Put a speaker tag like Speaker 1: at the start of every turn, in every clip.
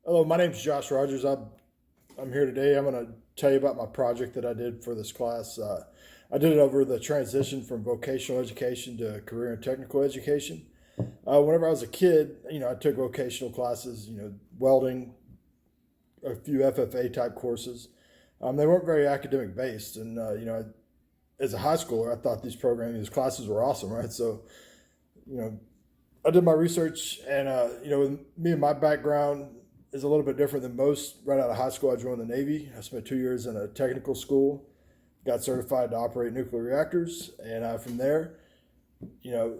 Speaker 1: Hello, my name is Josh Rogers. I'm here today. I'm going to tell you about my project that I did for this class. I did it over the transition from vocational education to career and technical education. Whenever I was a kid, I took vocational classes, welding, a few FFA type courses. They weren't very academic based, and as a high schooler, I thought these classes were awesome, right? So, you know, I did my research, and with me and my background is a little bit different than most. Right out of high school, I joined the Navy. I spent 2 years in a technical school, got certified to operate nuclear reactors, and from there, you know,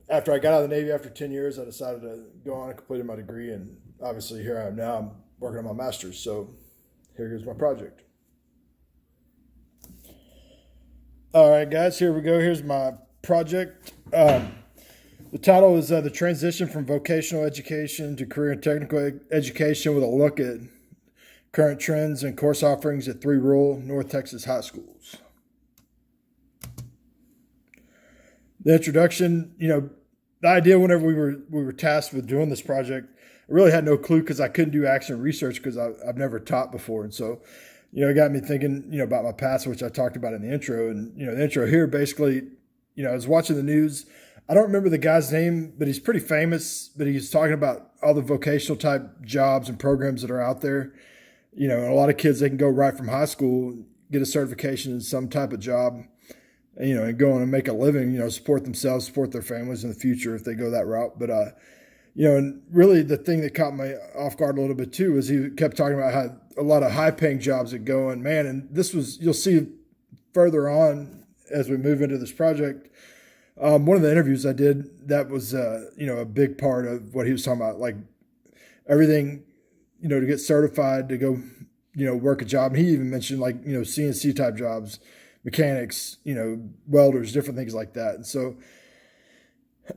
Speaker 1: after I got out of the Navy after 10 years, I decided to go on and completed my degree, and obviously here I am now. I'm working on my master's. So here's my project. All right, guys, here we go. Here's my project. The title is The Transition from Vocational Education to Career and Technical Education, with a look at current trends and course offerings at 3 rural North Texas high schools. The introduction, the idea whenever we were tasked with doing this project, I really had no clue because I couldn't do action research because I've never taught before. And so, it got me thinking, about my past, which I talked about in the intro. And, the intro here basically, I was watching the news. I don't remember the guy's name, but he's pretty famous. But he's talking about all the vocational type jobs and programs that are out there. And a lot of kids, they can go right from high school, get a certification in some type of job, and go on and make a living, support themselves, support their families in the future if they go that route. But, and really the thing that caught me off guard a little bit too is he kept talking about how a lot of high paying jobs that go, and man, and you'll see further on as we move into this project. One of the interviews I did, that was, a big part of what he was talking about, like everything, to get certified, to go, work a job. And he even mentioned like, CNC type jobs, mechanics, welders, different things like that. And so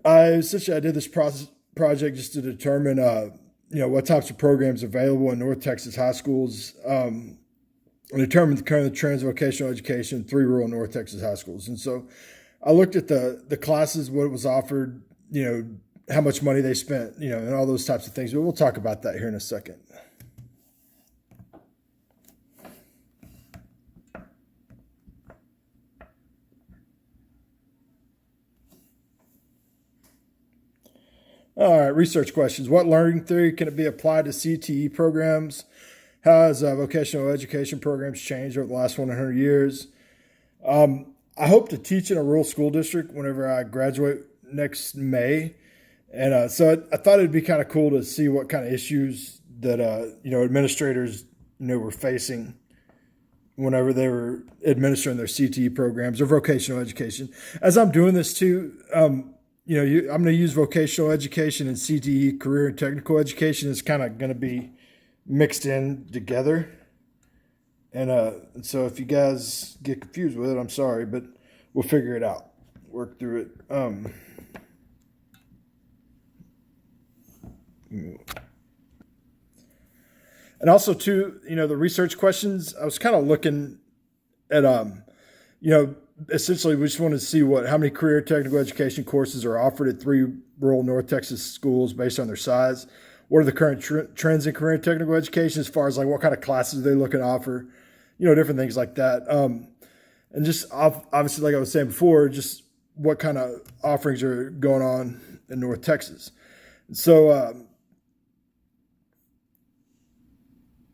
Speaker 1: I did this project just to determine, what types of programs are available in North Texas high schools, and determine the current trends of vocational education, 3 rural North Texas high schools. And so I looked at the classes, what was offered, how much money they spent, and all those types of things. But we'll talk about that here in a second. All right, research questions. What learning theory can it be applied to CTE programs? How has vocational education programs changed over the last 100 years? I hope to teach in a rural school district whenever I graduate next May. And so I thought it'd be kind of cool to see what kind of issues that, administrators, were facing whenever they were administering their CTE programs or vocational education. As I'm doing this too, I'm going to use vocational education and CTE, career and technical education, is kind of going to be mixed in together. And so if you guys get confused with it, I'm sorry, but we'll figure it out, work through it. And also too, the research questions, I was kind of looking at, essentially we just wanted to see how many career technical education courses are offered at 3 rural North Texas schools based on their size. What are the current trends in career and technical education as far as like what kind of classes they're looking to offer, different things like that. And just obviously, like I was saying before, just what kind of offerings are going on in North Texas. So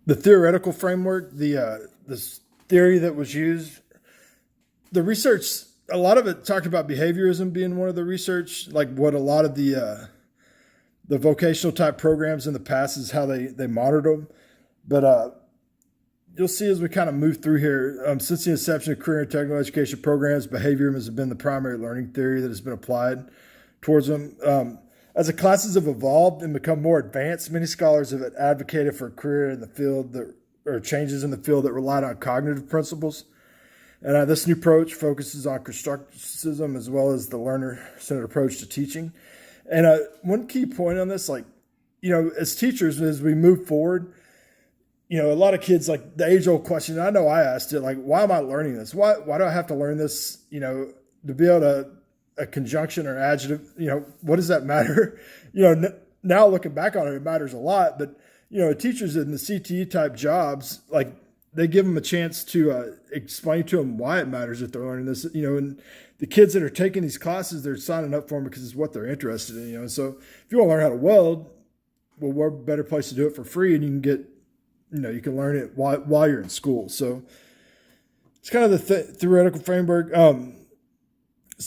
Speaker 1: the theoretical framework, the theory that was used, the research, a lot of it talked about behaviorism being one of the research, like what a lot of the vocational type programs in the past is how they monitored them. But you'll see as we kind of move through here, since the inception of career and technical education programs, behaviorism has been the primary learning theory that has been applied towards them. As the classes have evolved and become more advanced, many scholars have advocated for a career in the field or changes in the field that relied on cognitive principles. And this new approach focuses on constructivism as well as the learner-centered approach to teaching. And one key point on this, as teachers, as we move forward, a lot of kids, like the age-old question, I know I asked it, like, why am I learning this? Why do I have to learn this, to be able to, a conjunction or adjective, what does that matter? now looking back on it, it matters a lot. But teachers in the CTE type jobs, like they give them a chance to explain to them why it matters that they're learning this. And the kids that are taking these classes, they're signing up for them because it's what they're interested in. And so if you want to learn how to weld, well, what better place to do it for free? And you can get, you can learn it while you're in school. So it's kind of the theoretical framework.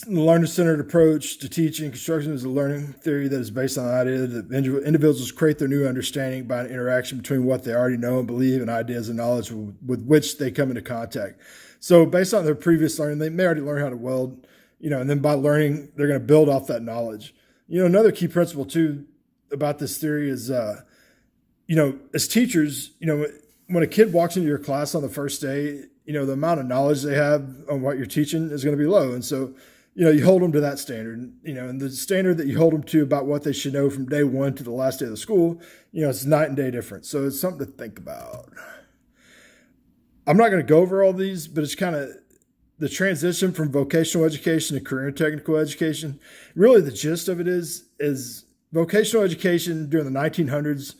Speaker 1: The learner-centered approach to teaching construction is a learning theory that is based on the idea that individuals create their new understanding by an interaction between what they already know and believe and ideas and knowledge with which they come into contact. So based on their previous learning, they may already learn how to weld, and then by learning, they're going to build off that knowledge. Another key principle too about this theory is, as teachers, when a kid walks into your class on the first day, the amount of knowledge they have on what you're teaching is going to be low. And so, you hold them to that standard, and the standard that you hold them to about what they should know from day one to the last day of the school, it's night and day difference. So it's something to think about. I'm not going to go over all these, but it's kind of the transition from vocational education to career and technical education. Really, the gist of it is vocational education during the 1900s,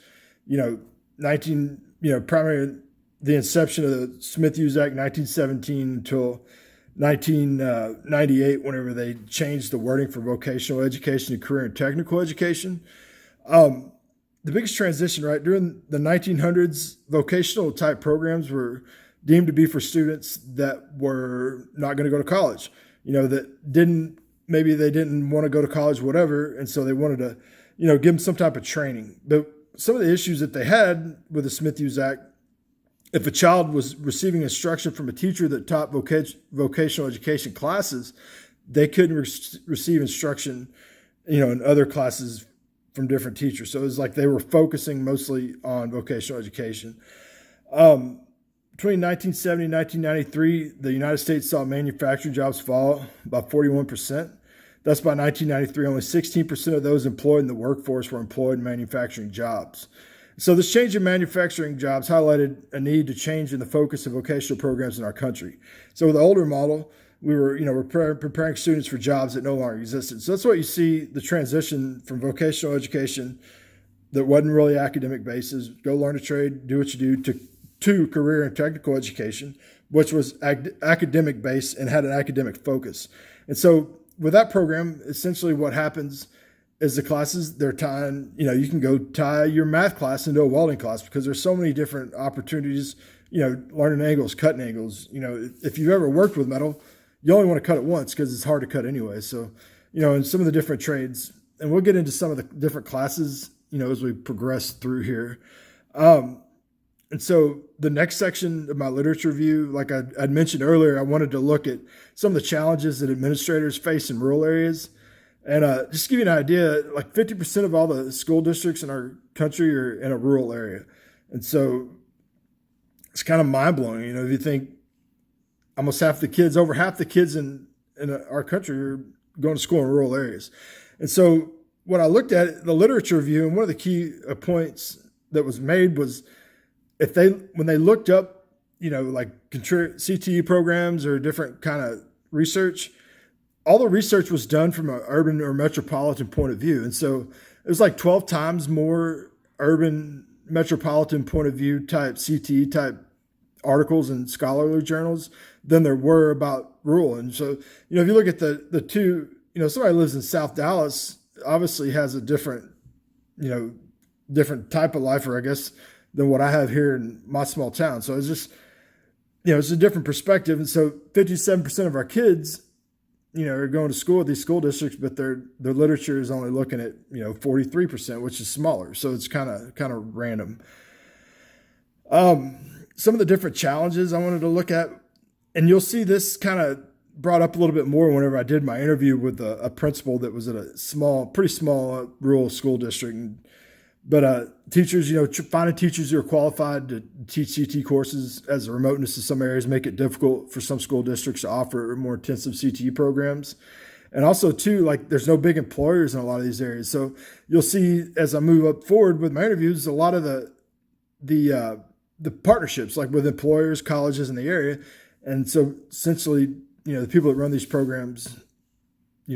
Speaker 1: primarily the inception of the Smith-Hughes Act, 1917 until 1998, whenever they changed the wording for vocational education to career and technical education. The biggest transition, right, during the 1900s, vocational type programs were deemed to be for students that were not going to go to college, that maybe they didn't want to go to college, whatever. And so they wanted to, give them some type of training. But some of the issues that they had with the Smith-Hughes Act, if a child was receiving instruction from a teacher that taught vocational education classes, they couldn't receive instruction, in other classes from different teachers. So it was like they were focusing mostly on vocational education. Between 1970 and 1993, the United States saw manufacturing jobs fall by 41%. Thus, by 1993, only 16% of those employed in the workforce were employed in manufacturing jobs. So this change in manufacturing jobs highlighted a need to change in the focus of vocational programs in our country. So with the older model, we were preparing students for jobs that no longer existed. So that's what you see, the transition from vocational education that wasn't really academic based, go learn a trade, do what you do, to career and technical education, which was academic based and had an academic focus. And so with that program, essentially what happens is the classes, they're tying, you can go tie your math class into a welding class because there's so many different opportunities, learning angles, cutting angles. If you've ever worked with metal, you only want to cut it once because it's hard to cut anyway. So, in some of the different trades, and we'll get into some of the different classes, as we progress through here. And so the next section of my literature review, like I'd mentioned earlier, I wanted to look at some of the challenges that administrators face in rural areas. And just to give you an idea, like 50% of all the school districts in our country are in a rural area. And so it's kind of mind-blowing. If you think almost over half the kids in our country are going to school in rural areas. And so what I looked at, the literature review, and one of the key points that was made was when they looked up, like CTE programs or different kind of research, all the research was done from an urban or metropolitan point of view. And so it was like 12 times more urban metropolitan point of view type CTE type articles and scholarly journals than there were about rural. And so, if you look at the two, somebody who lives in South Dallas obviously has a different type of life, or I guess, than what I have here in my small town. So it's just, it's a different perspective. And so 57% of our kids, are going to school at these school districts, but their literature is only looking at, 43%, which is smaller. So it's kind of random. Some of the different challenges I wanted to look at, and you'll see this kind of brought up a little bit more whenever I did my interview with a principal that was at a pretty small rural school district. But teachers, finding teachers who are qualified to teach CTE courses, as the remoteness of some areas make it difficult for some school districts to offer more intensive CTE programs. And also, too, like there's no big employers in a lot of these areas. So you'll see as I move up forward with my interviews, a lot of the partnerships, like with employers, colleges in the area. And so essentially, the people that run these programs,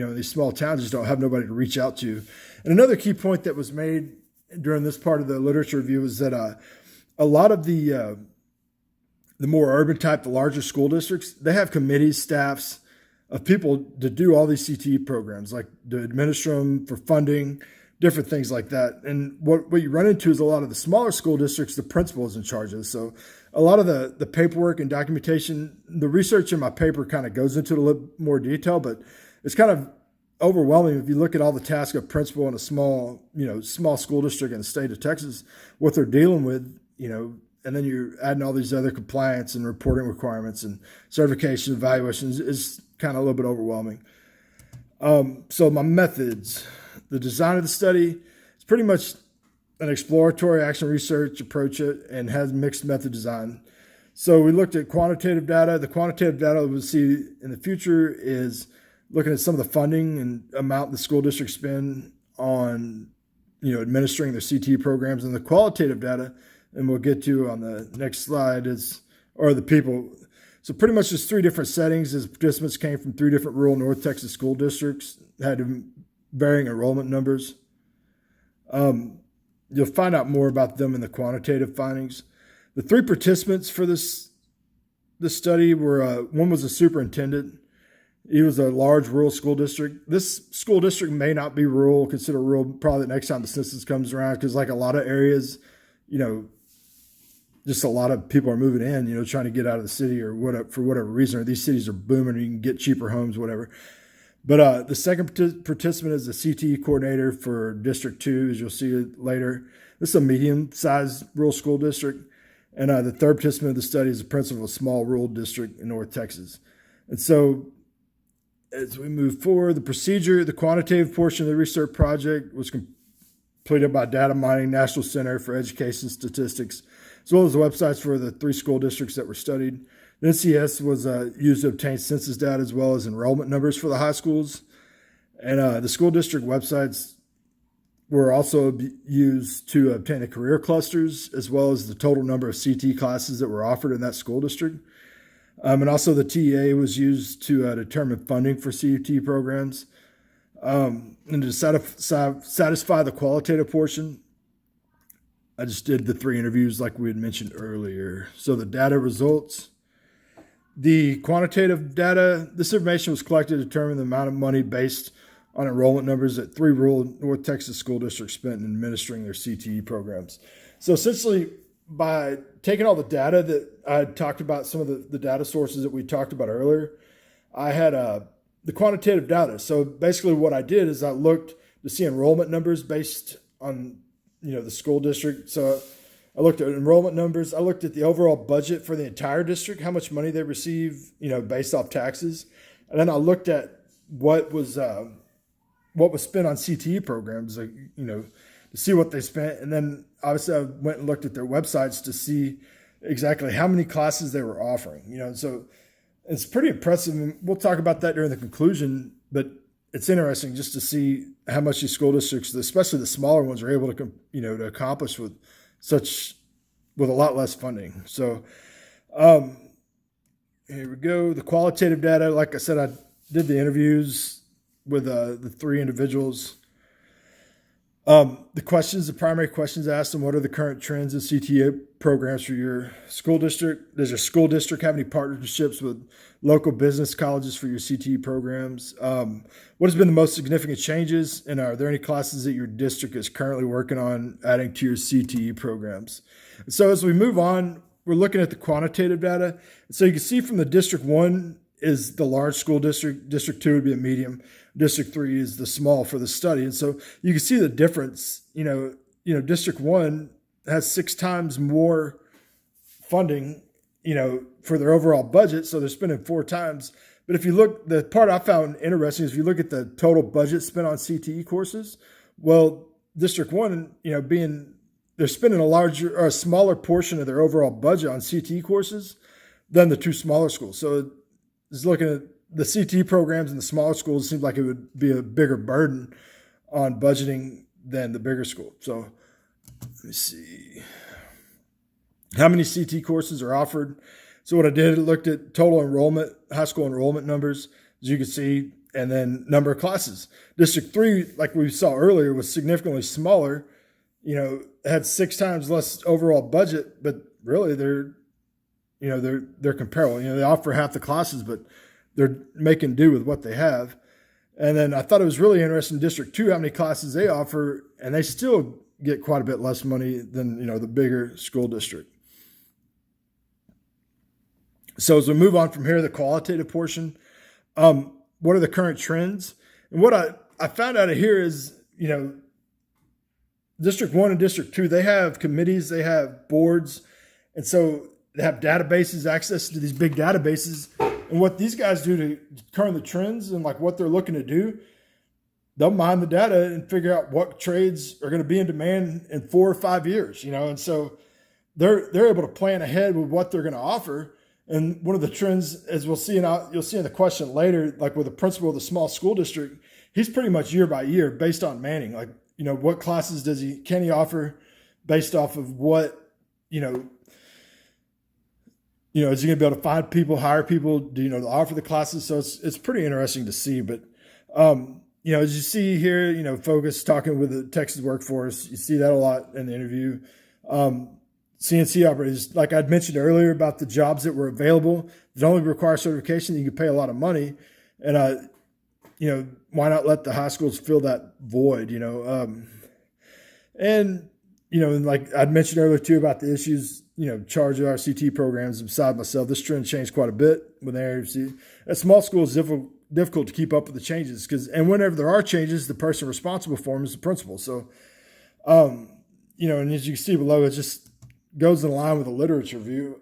Speaker 1: in these small towns just don't have nobody to reach out to. And another key point that was made during this part of the literature review is that a lot of the more urban type, the larger school districts, they have committees, staffs of people to do all these CTE programs, like to administer them for funding, different things like that. And what you run into is a lot of the smaller school districts, the principal is in charge of this. So a lot of the paperwork and documentation, the research in my paper kind of goes into it a little more detail, but it's kind of overwhelming if you look at all the tasks of principal in a small school district in the state of Texas, what they're dealing with, and then you're adding all these other compliance and reporting requirements and certification evaluations is kind of a little bit overwhelming. So my methods, the design of the study, it's pretty much an exploratory action research approach and has mixed method design. So we looked at quantitative data. The quantitative data we'll see in the future is looking at some of the funding and amount the school districts spend on, administering their CTE programs. And the qualitative data, and we'll get to on the next slide, are the people. So pretty much just 3 different settings as participants came from 3 different rural North Texas school districts, had varying enrollment numbers. You'll find out more about them in the quantitative findings. The 3 participants for this study were, one was a superintendent. He was a large rural school district. This school district may not be rural, consider rural probably the next time the census comes around, because like a lot of areas, just a lot of people are moving in, trying to get out of the city or whatever, for whatever reason, or these cities are booming, or you can get cheaper homes, whatever. But the second participant is the CTE coordinator for District 2, as you'll see later. This is a medium-sized rural school district. And the third participant of the study is the principal of a small rural district in North Texas. And so as we move forward, the quantitative portion of the research project was completed by Data Mining National Center for Education Statistics, as well as the websites for the 3 school districts that were studied. The NCS was used to obtain census data as well as enrollment numbers for the high schools. And the school district websites were also used to obtain the career clusters as well as the total number of CT classes that were offered in that school district. And also the TEA was used to determine funding for CT programs. And to satisfy the qualitative portion, I just did the 3 interviews like we had mentioned earlier. So the data results. The quantitative data, this information was collected to determine the amount of money based on enrollment numbers that 3 rural North Texas school districts spent in administering their CTE programs. So essentially, by taking all the data that I had talked about, some of the data sources that we talked about earlier, I had the quantitative data. So basically what I did is I looked to see enrollment numbers based on the school district. So I looked at enrollment numbers. I looked at the overall budget for the entire district, how much money they receive, based off taxes. And then I looked at what was spent on CTE programs, to see what they spent. And then obviously I went and looked at their websites to see exactly how many classes they were offering, so it's pretty impressive. And we'll talk about that during the conclusion, but it's interesting just to see how much these school districts, especially the smaller ones, are able to, to accomplish with a lot less funding. So here we go. The qualitative data, like I said, I did the interviews with the 3 individuals. The primary questions I asked them: what are the current trends in CTA programs for your school district? Does your school district have any partnerships with local business colleges for your CTE programs? What has been the most significant changes? And are there any classes that your district is currently working on adding to your CTE programs? So as we move on, we're looking at the quantitative data. So you can see from the District 1 is the large school district. District 2 would be a medium. District 3 is the small for the study. And so you can see the difference. District 1 has 6 times more funding, for their overall budget. So they're spending 4 times. But if you look, the part I found interesting is if you look at the total budget spent on CTE courses, well, District 1, they're spending a smaller portion of their overall budget on CTE courses than the 2 smaller schools. So just looking at the CTE programs in the smaller schools, it seems like it would be a bigger burden on budgeting than the bigger school. So let me see. How many CT courses are offered? So what I did, I looked at total enrollment, high school enrollment numbers. As you can see, and then number of classes. District 3, like we saw earlier, was significantly smaller, had 6 times less overall budget, but really they're comparable. They offer half the classes, but they're making do with what they have. And then I thought it was really interesting, District 2, how many classes they offer, and they still get quite a bit less money than, the bigger school district. So as we move on from here, the qualitative portion, what are the current trends? And what I found out of here is, District 1 and District 2, they have committees, they have boards, and so they have databases, access to these big databases. And what these guys do to current the trends and like what they're looking to do, they'll mine the data and figure out what trades are going to be in demand in 4 or 5 years, and so they're able to plan ahead with what they're going to offer. And one of the trends, as we'll see, you'll see in the question later, like with the principal of the small school district, he's pretty much year by year based on manning. Like, what classes can he offer based off of what, is he going to be able to find people, hire people, to offer the classes? So it's pretty interesting to see. But, as you see here, Focus talking with the Texas workforce, you see that a lot in the interview. CNC operators, like I'd mentioned earlier about the jobs that were available that only require certification, you could pay a lot of money. And, why not let the high schools fill that void, and like I'd mentioned earlier too about the issues, charge of our CT programs. Beside myself, this trend changed quite a bit when they see at small schools, difficult to keep up with the changes and whenever there are changes, the person responsible for them is the principal. So, and as you can see below, it just goes in line with the literature review.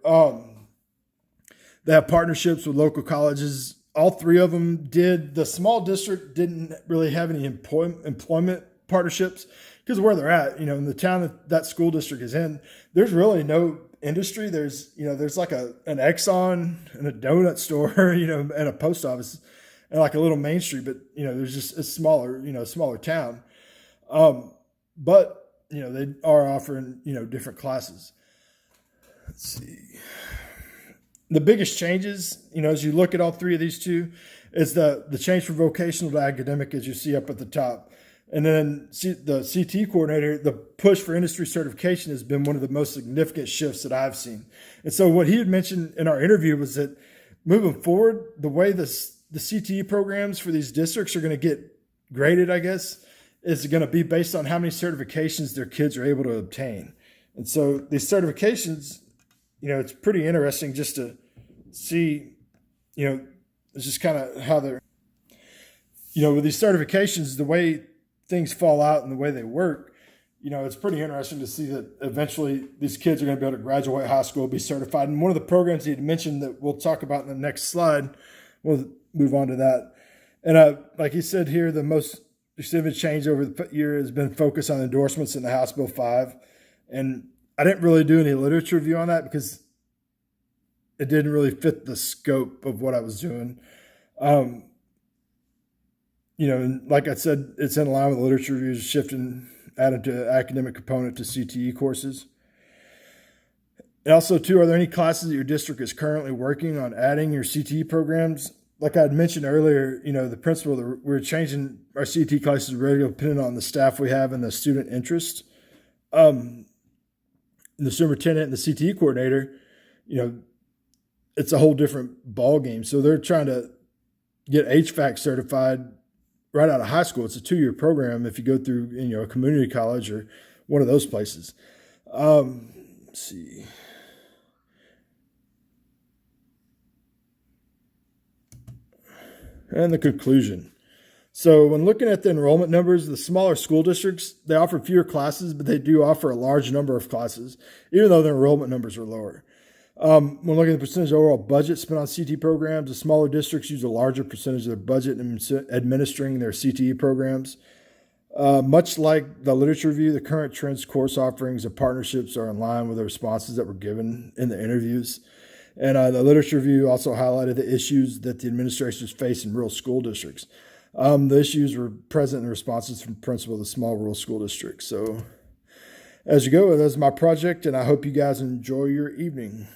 Speaker 1: They have partnerships with local colleges. All 3 of them did. The small district didn't really have any employment partnerships because of where they're at. In the town that school district is in, there's really no industry. There's like an Exxon and a donut store, and a post office and like a little Main Street, but there's just a smaller town. But they are offering different classes. Let's see. The biggest changes, as you look at all 3 of these two, is the change from vocational to academic, as you see up at the top. And then the CT coordinator, the push for industry certification has been one of the most significant shifts that I've seen. And so what he had mentioned in our interview was that moving forward, the way the CTE programs for these districts are going to get graded, I guess, is going to be based on how many certifications their kids are able to obtain. And so these certifications, it's pretty interesting just to see, it's just kind of how they're, with these certifications, the way things fall out and the way they work, it's pretty interesting to see that eventually these kids are going to be able to graduate high school, be certified. And one of the programs he had mentioned that we'll talk about in the next slide, we'll move on to that. And like he said here, the most significant change over the year has been focused on endorsements in the House Bill 5. And I didn't really do any literature review on that because it didn't really fit the scope of what I was doing. And like I said, it's in line with literature reviews, shifting, added to academic component to CTE courses. And also, too, are there any classes that your district is currently working on adding your CTE programs? Like I had mentioned earlier, the principal, we're changing our CTE classes regularly depending on the staff we have and the student interest. And the superintendent and the CTE coordinator, it's a whole different ball game. So they're trying to get HVAC certified right out of high school. It's a 2-year program if you go through, a community college or one of those places. Let's see. And the conclusion. So when looking at the enrollment numbers, the smaller school districts, they offer fewer classes, but they do offer a large number of classes, even though the enrollment numbers are lower. When looking at the percentage of overall budget spent on CTE programs, the smaller districts use a larger percentage of their budget in administering their CTE programs. Much like the literature review, the current trends, course offerings, and partnerships are in line with the responses that were given in the interviews. And the literature review also highlighted the issues that the administrations face in rural school districts. The issues were present in responses from principal of the small rural school districts. So as you go, that's my project, and I hope you guys enjoy your evening.